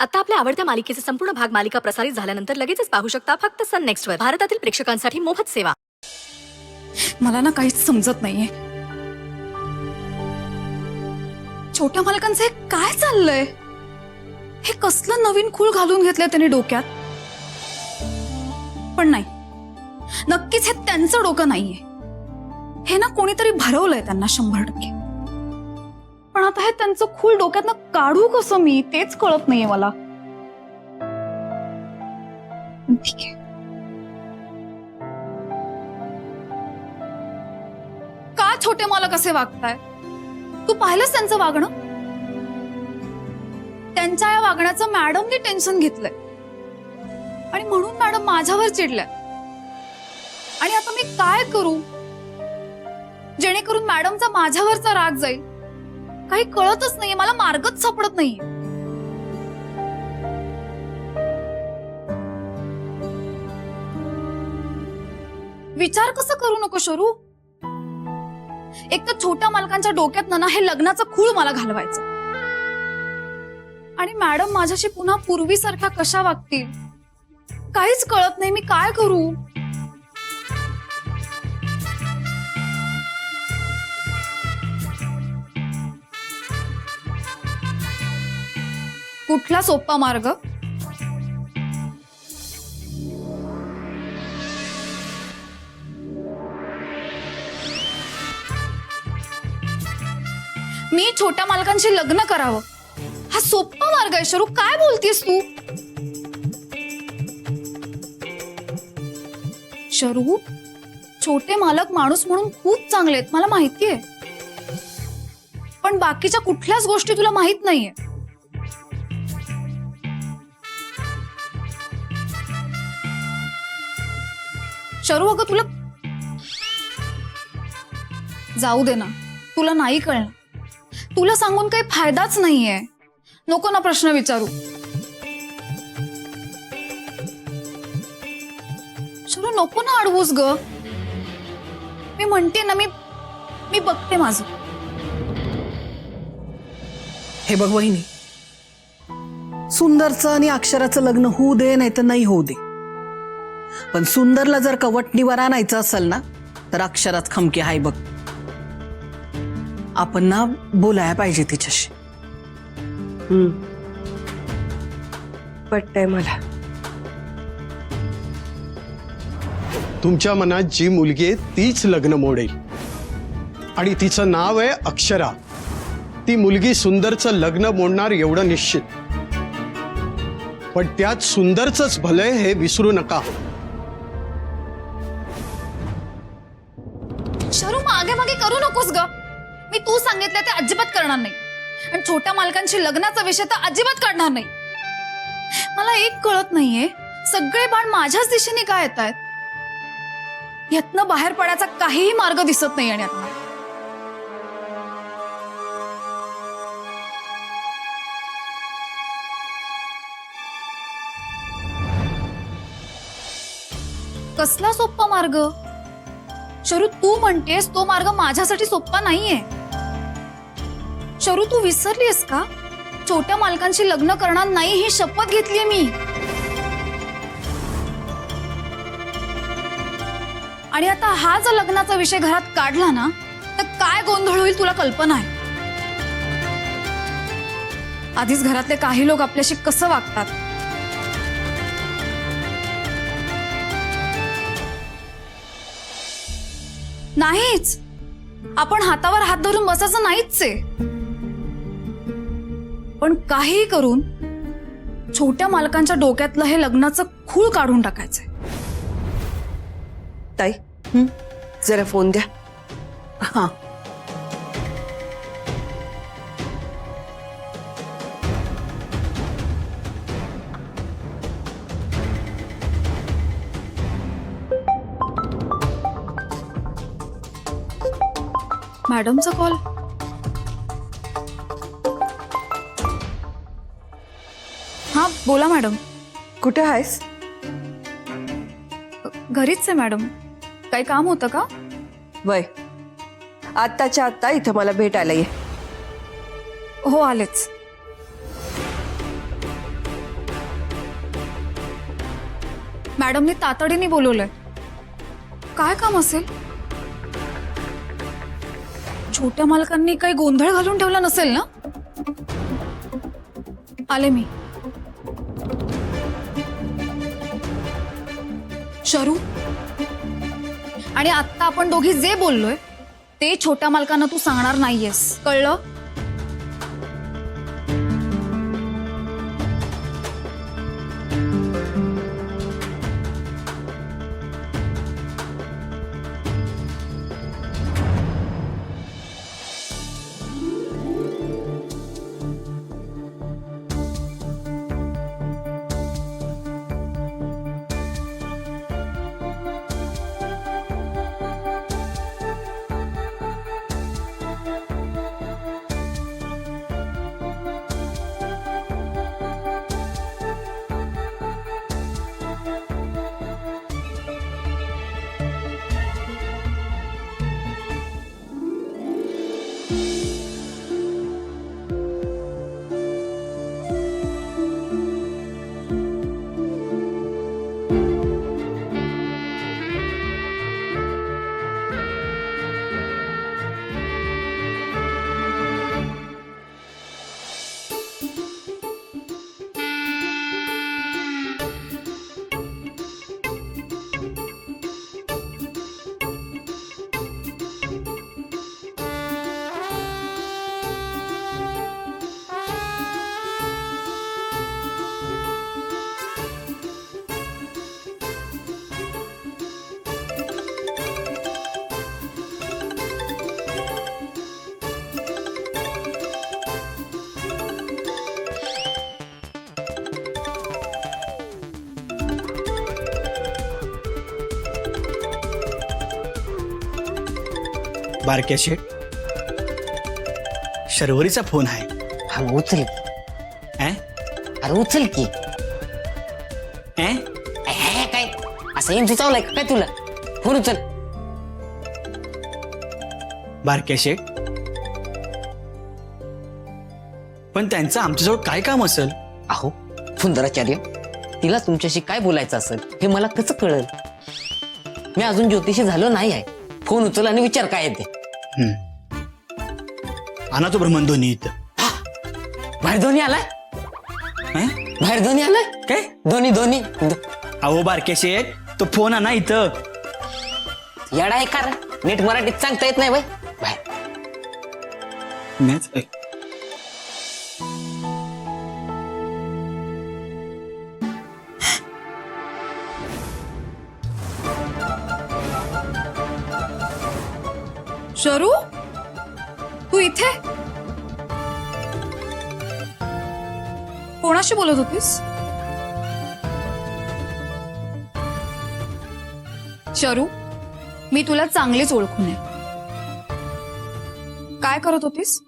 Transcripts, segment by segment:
आता आपल्या आवडत्या मालिकेचे संपूर्ण भाग मालिका प्रसारित झाल्यानंतर लगेचच पाहू शकता फक्त सन नेक्स्ट वर. भारतातील प्रेक्षकांसाठी मोफत सेवा. मला ना काहीच समजत नाहीये. छोट्या मालकांचं हे काय चाललंय? हे कसलं नवीन खूळ घालून घेतलंय त्यांनी डोक्यात. पण नाही, नक्कीच हे त्यांचं डोकं नाहीये. हे ना कोणीतरी भरवलंय त्यांना 100%. पण आता हे त्यांचं खूळ डोक्यातनं काढू कसं मी, तेच कळत नाहीये मला. ठीक आहे, का छोटे मालक असे वागताय? तू पाहिलंस त्यांचं वागणं? त्यांच्या या वागण्याचं मॅडमनी टेन्शन घेतलंय आणि म्हणून मॅडम माझ्यावर चिडल्या. आणि आता मी काय करू जेणेकरून मॅडमचा माझ्यावरचा राग जाईल? काही कळतच नाहीये मला, मार्गच सापडत नाहीये. विचार कसं करू नको शरू. एक तर छोट्या मालकांच्या डोक्यात ना हे लग्नाचं खूळ मला घालवायचं आणि मॅडम माझ्याशी पुन्हा पूर्वीसारख्या कशा वागतील काहीच कळत नाही. मी काय करू? कुठला सोपा मार्ग? मी छोट्या मालकांशी लग्न करावं हा सोपा मार्ग आहे शरू. काय बोलतेस तू? शरू, छोटे मालक माणूस म्हणून खूप चांगले आहेत, मला माहितीये. पण बाकीच्या कुठल्याच गोष्टी तुला माहित नाहीये. शरू अगं, तुला जाऊ दे ना, तुला नाही कळणार. तुला सांगून काही फायदाच नाहीये. नको ना प्रश्न विचारू. शरू नको ना अडवूस ग. मी म्हणते ना, मी बघते माझं. हे बघ वहिनी, सुंदरचं आणि अक्षराचं लग्न होऊ दे नाही तर नाही होऊ दे, पण सुंदरला जर कवटणीवर आणायचं असेल ना तर अक्षरात खमकी हाय बघ. आपण ना बोलायला पाहिजे तिच्याशी. पटतंय मला. तुमच्या मनात जी मुलगी आहे तीच लग्न मोडेल आणि तिचं नाव आहे अक्षरा. ती मुलगी सुंदरचं लग्न मोडणार एवढं निश्चित. पण त्यात सुंदरचंच भलंय हे विसरू नका. शरू मागे मागे करू नकोस ग. मी तू सांगितलं ते अजिबात करणार नाही आणि छोट्या मालकांशी लग्नाचा विषय तर अजिबात काढणार नाही. मला एक कळत नाहीये, सगळे बाण माझ्याच दिशेने काय येत आहेत. यातनं बाहेर पडायचा काहीही मार्ग दिसत नाही. आणि आता कसला सोपा मार्ग? शरू, तू म्हणतेस तो मार्ग माझ्यासाठी सोपा नाहीये. शरू, तू विसरलीस का? छोट्या मालकांशी लग्न करणार नाही ही शपथ घेतलीये मी. आणि आता हा जर लग्नाचा विषय घरात काढला ना तर काय गोंधळ होईल तुला कल्पना आहे. आधीच घरातले काही लोक आपल्याशी कसं वागतात. नाहीच, आपण हातावर हात धरून बसायचं नाहीच आहे. पण काही करून छोट्या मालकांच्या डोक्यातलं हे लग्नाचं खूळ काढून टाकायचंय. ताई, जरा फोन द्या. हा, मॅडमचा कॉल. हा बोला मॅडम. कुठे आहेस? घरीच आहे मॅडम. काही काम होतं का? वय, आत्ताच्या आत्ता इथं मला भेटायला ये. हो आलेच. मॅडमनी तातडीने बोलवलंय. काय काम असेल? छोट्या मालकांनी काही गोंधळ घालून ठेवला नसेल ना? आले मी. शरू, आणि आता आपण दोघी जे बोललोय ते छोट्या मालकांना तू सांगणार नाहीयेस, कळलं? बारक्या शेठ, शर्वरीचा फोन आहे. अरे उचल अं? अरे उचल की. अं? काय असं एम सुचावलंय काय तुला? फोन उचल. बारक्या शेठ, पण त्यांचं आमच्याजवळ काय काम असेल? अहो सुंदराचार्य, तिला तुमच्याशी काय बोलायचं असेल हे मला कसं कळेल? मी अजून ज्योतिषी झालो नाही आहे. फोन उचल आणि विचार काय येते. आणा तो ब्रह्मध्वनी इथं. बाहेर धोनी आलाय. अं? बाहेर धोनी आलाय. काय? धोनी अहो बारक्या शेठ, तो फोन आणा इथं. येडा आहे का रे? नीट मराठीत सांगता येत नाही बाई. बाहेर मॅच- शरू, तू इथे कोणाशी बोलत होतीस? शरू, मी तुला चांगलीच ओळखून आहे. काय करत होतीस?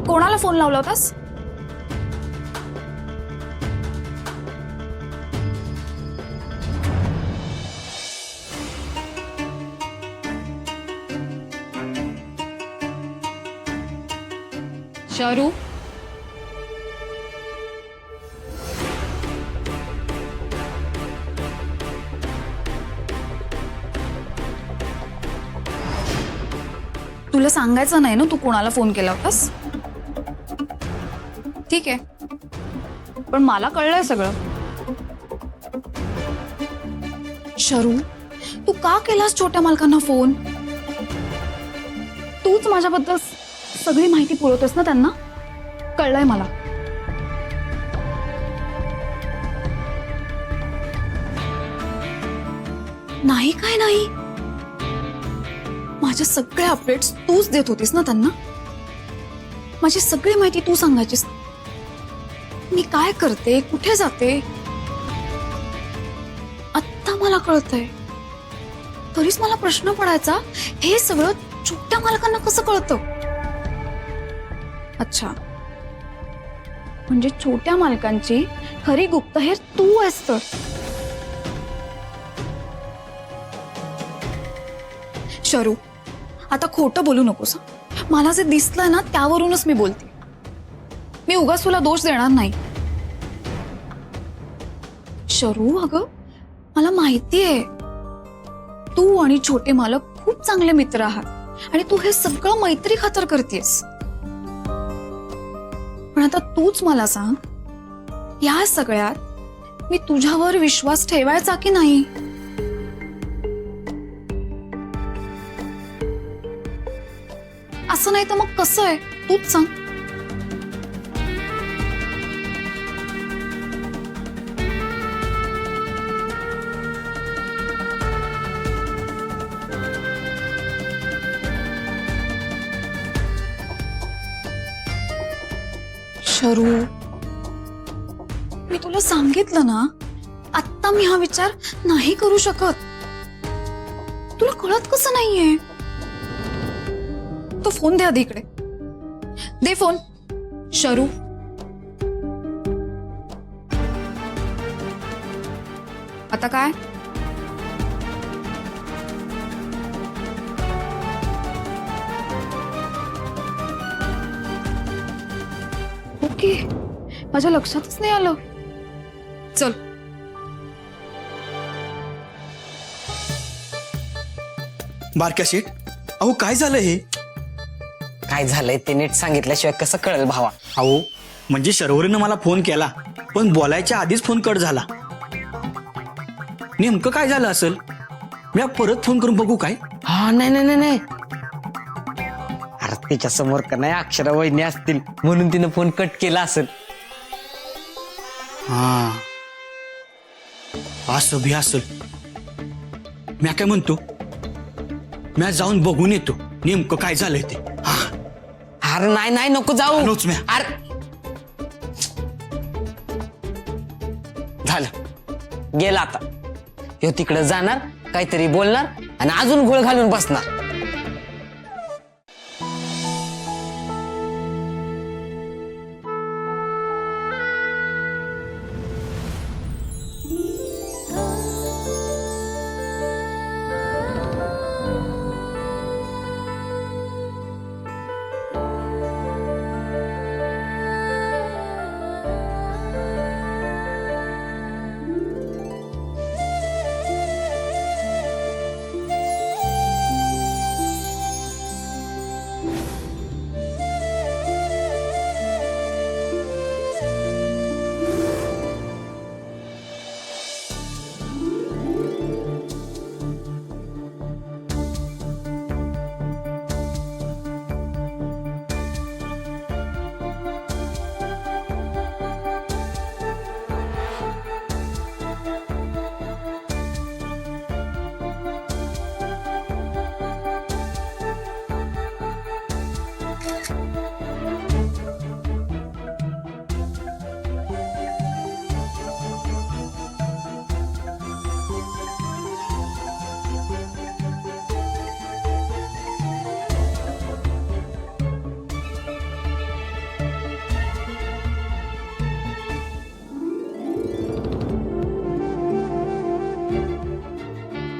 कोणाला फोन लावला होतास? शरू, तुला सांगायचं नाही ना तू कोणाला फोन केला होतास? ठीक आहे, पण मला कळलंय सगळं. शरू, तू का केलास छोट्या मालकांना फोन? तूच माझ्याबद्दल सगळी माहिती पुरवतोस ना त्यांना, कळलंय मला. नाही काय नाही, माझ्या सगळ्या अपडेट्स तूच देत होतीस ना त्यांना. माझी सगळी माहिती तू सांगायचीस. मी काय करते, कुठे जाते, आत्ता मला कळतंय. तरीच मला प्रश्न पडायचा, हे सगळं छोट्या मालकांना कसं कळतं? अच्छा, म्हणजे छोट्या मालकांची खरी गुप्तहेर तू आहेस तर. शरू, आता खोटं बोलू नकोस. मला जे दिसलंय ना त्यावरूनच मी बोलते. मी उगाच तुला दोष देणार नाही. शरू, अगं मला माहितीये तू आणि छोटे मालक खूप चांगले मित्र आहात आणि तू हे सगळं मैत्री खातर करतेस. पण आता तूच मला सांग, या सगळ्यात मी तुझ्यावर विश्वास ठेवायचा की नाही? असं नाही तर मग कसं आहे तूच सांग. शरू, मी तुला सांगितलं ना, आत्ता मी हा विचार नाही करू शकत. तुला कळत कसं नाहीये? तो फोन दे आधी इकडे. दे फोन. शरू, आता काय? ओके, माझ्या लक्षातच नाही आलं. चल. बारक्या शेठ, अहो काय झालं हे? काय झालंय ते नीट सांगितल्याशिवाय कसं कळेल भावा? अहो म्हणजे शर्वरीनं मला फोन केला, पण बोलायच्या आधीच फोन कट झाला. नेमकं काय झालं असेल? मी परत फोन करून बघू काय? हा, नाही नाही नाही नाही. अरे तिच्या समोर का नाही अक्षरा वहिनी असतील म्हणून तिनं फोन कट केला असेल. हा, असं भी असेल. मी काय म्हणतो, मी जाऊन बघून येतो नेमकं काय झालंय ते. हा, अरे नाही नाही, नको जाऊ. आलोच म्या. अरे झालं, गेला आता. ह्यो तिकडे जाणार, काहीतरी बोलणार आणि अजून गोळ घालून बसणार.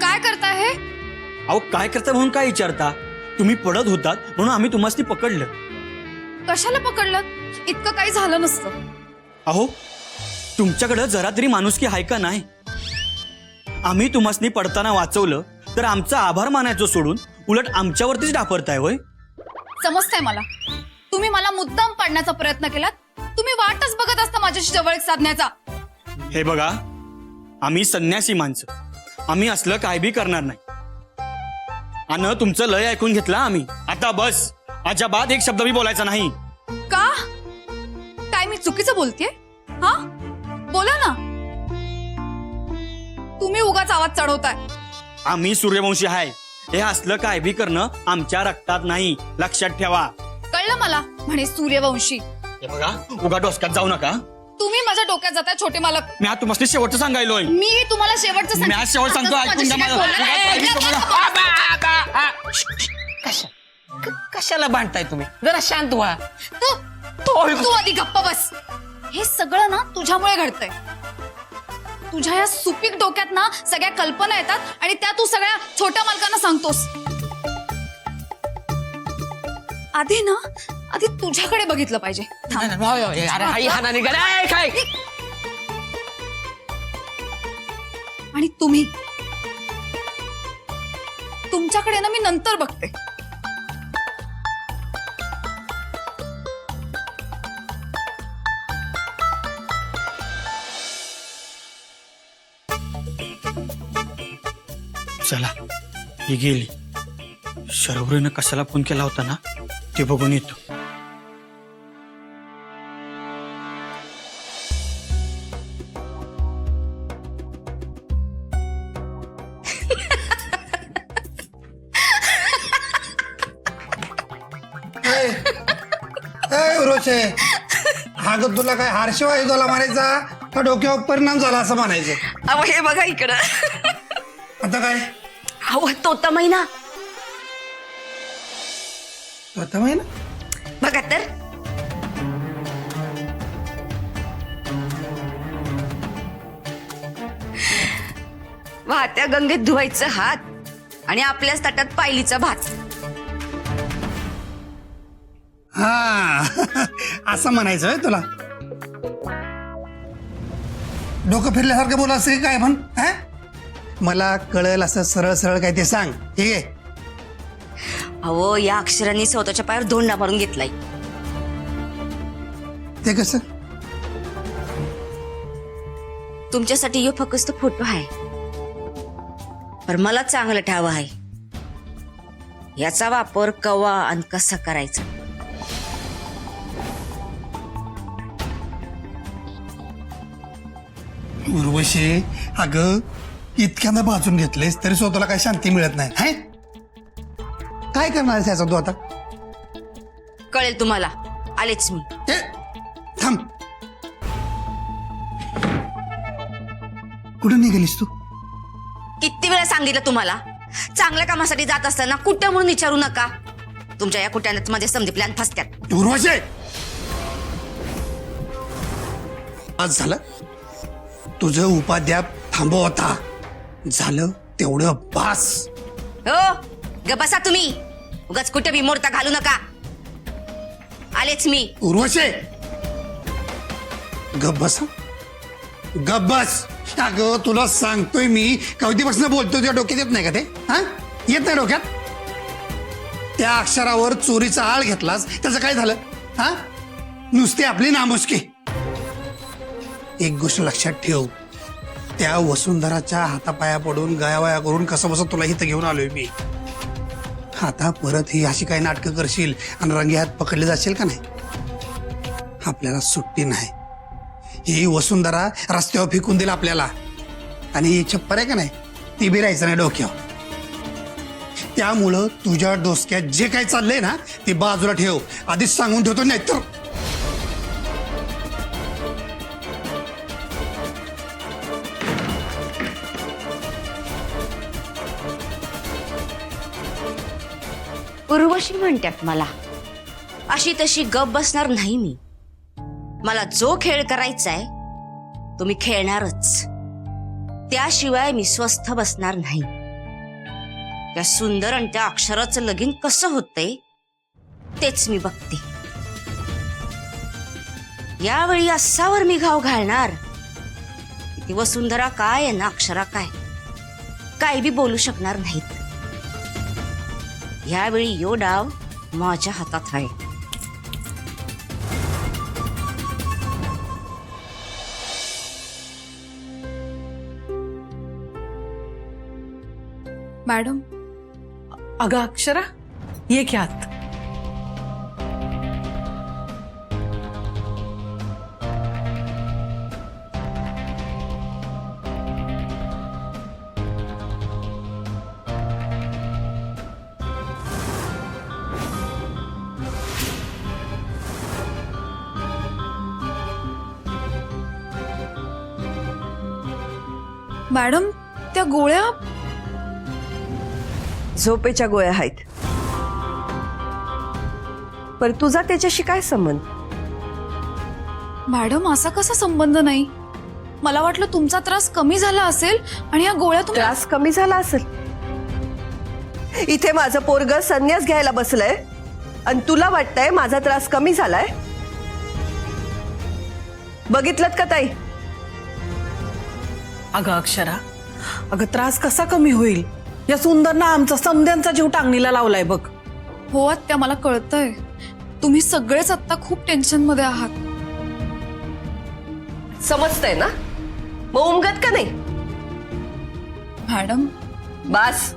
काय करताय हे? अहो काय करता म्हणून काय विचारता? तुम्ही पडत होतात म्हणून आम्ही तुम्हाला पकडलं. कशाला पकडलं? इतकं काही झालं नसतं. अहो तुमच्याकडे जरा तरी माणुसकी आहे का नाही? आम्ही तुम्हाला पडताना वाचवलं तर आमचा आभार मानायचं सोडून उलट आमच्यावरतीच डाफरताय. होय, समजतंय मला. तुम्ही मला मुद्दाम पाडण्याचा प्रयत्न केलात. तुम्ही वाटच बघत असता माझ्याशी जवळ साधण्याचा. हे बघा, आम्ही संन्यासी माणसं, आम्ही असलं काय बी करणार नाही. आणि तुमचं लय ऐकून घेतलं आम्ही. आता बस, अजाबात एक शब्द बी बोलायचा नाही. का? काय मी चुकीचं बोलतेय? हा, बोला ना. तुम्ही उगाच आवाज चढवताय. आम्ही सूर्यवंशी आहे. हे असलं काय बी करणं आमच्या रक्तात नाही, लक्षात ठेवा. कळलं मला. म्हणे सूर्यवंशी. हे बघा, उगा डोसक्यात जाऊ नका. तुम्ही माझ्या डोक्यात जाताय छोटे मालक. मी आज तुम्हाला शेवटचं सांगायलोय. मी तुम्हाला शेवटचं मी आज शेवट सांगतो, ऐकून घ्या माझं. कशाला भांडताय तुम्ही? जरा शांत व्हा. तू आधी गप्प बस. हे सगळं ना तुझ्यामुळे घडतंय. तुझ्या या सुपीक डोक्यात ना सगळ्या कल्पना येतात आणि त्या तू सगळ्या छोट्या मालकांना सांगतोस. आधी तुझ्याकडे बघितलं पाहिजे. आणि तुम्ही, तुमच्याकडे ना मी नंतर बघते. चला ही गेली. शर्वरीनं कशाला फोन केला होता ना ते बघून येतो. रोचे अगं तुला काय हारशिवाय तुला मारायचा का डोक्यावर परिणाम झाला असं म्हणायचं. अहो हे बघा इकडं. आता काय अहो तोता महिना आता महिना बघा तर. वाहत्या गंगेत धुवायचं हात आणि आपल्याच ताटात पायलीचा भात. हा असं म्हणायचं होय तुला. डोकं फिरल्यासारखं बोला असं काय पण हा? मला कळेल असं सरळ सरळ काय ते सांग. ठीक आहे. अहो या अक्षरांनी स्वतःच्या पायावर धोंडा मारून घेतलाय. ते कसं. तुमच्यासाठी यो फक्त फोटो आहे पण मला चांगलं ठाव आहे. याचा वापर कवा आणि कसा करायचा. उर्वशी अगं इतक्यांदा भाजून घेतलेस तरी स्वतःला काही शांती मिळत नाही. हाय काय करणार आहेस याचा तू आता. कळेल तुम्हाला. आलेच मी. ए, थांब. कुठं निघालीस तू. किती वेळा सांगितलं तुम्हाला चांगल्या कामासाठी जात असताना कुठं म्हणून विचारू नका. तुमच्या या कुट्यात माझे समधी प्लॅन फसत्यात. उर्वशी आज झालं तुझं उपाध्याप थांबव होता. झालं तेवढं बास. हो ग बसा तुम्ही. उगाच कुठे बी मोडता घालू नका. आलेच मी. उर्वशी गप बस. गप बस. अगं तुला सांगतोय मी कधीपासून बोलतोय. तुझ्या डोक्यात येत नाही का ते. हा येत नाही डोक्यात. त्या अक्षरावर चोरीचा आळ घेतलास त्याचं काय झालं. हा नुसती आपली नामुष्की. एक गोष्ट लक्षात ठेव. त्या वसुंधराच्या हातापाया पडून गायावाया करून कसं बसं तुला इथं घेऊन आलोय मी. आता परत ही अशी काही नाटकं करशील आणि रंगे हात पकडले जाशील का नाही. आपल्याला सुट्टी नाही. ही वसुंधरा रस्त्यावर फेकून दिला आपल्याला आणि ही छप्पर आहे का नाही ती बी राहायचं नाही डोक्यावर. त्यामुळं तुझ्या डोसक्यात जे काही चाललंय ना ते बाजूला ठेव. आधीच सांगून ठेवतो. नाही तर उर्वशी म्हणतात मला. अशी तशी गप बसणार नाही मी. मला जो खेळ करायचा आहे तो मी खेळणारच. त्याशिवाय मी स्वस्थ बसणार नाही. त्या सुंदर आणि त्या अक्षराचं लगीन कसं होतंय तेच मी बघते. यावेळी असावर मी घाव घालणार. ती वसुंधरा काय आहे ना अक्षरा काय बी बोलू शकणार नाहीत. यावेळी यो डाव माझ्या हातात आहे. मॅडम अगं अक्षरा ये की आत. मॅडम त्या गोळ्या. झोपेच्या गोळ्या आहेत. पण तुझा त्याच्याशी काय संबंध. मॅडम असा कसा संबंध नाही. मला वाटलं तुमचा त्रास कमी झाला असेल आणि या गोळ्या तुम्ही. त्रास कमी झाला असेल. इथे माझं पोरग संन्यास घ्यायला बसलंय आणि तुला वाटतंय माझा त्रास कमी झालाय. बघितलं का ताई. अगं अक्षरा अगं त्रास कसा कमी होईल? या सुंदरनं आमचा समद्यांचा जीव टांगणीला लावलाय बघ. हो आत्या, मला कळतंय तुम्ही सगळेच आता खूप टेन्शन मध्ये आहात. समजतंय ना? मग उमगत का नाही? मॅडम, बास.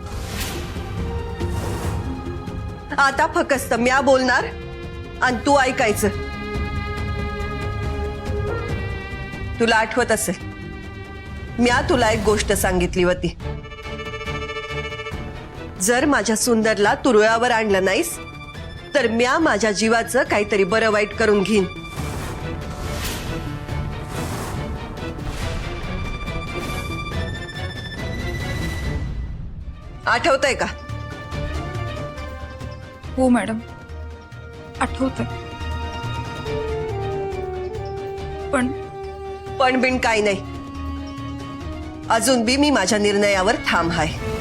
आता फक्त म्या बोलणार आणि तू ऐकायचं. तुला आठवत असेल, म्या तुला एक गोष्ट सांगितली होती. जर माझ्या सुंदरला तू रुळावर आणलं नाहीस तर म्या माझ्या जीवाचं काहीतरी बरं वाईट करून घेईन. आठवतंय का? हो मॅडम, आठवतंय. पण पण बिन काय नाही. अजून बी मी माझ्या निर्णयावर ठाम आहे.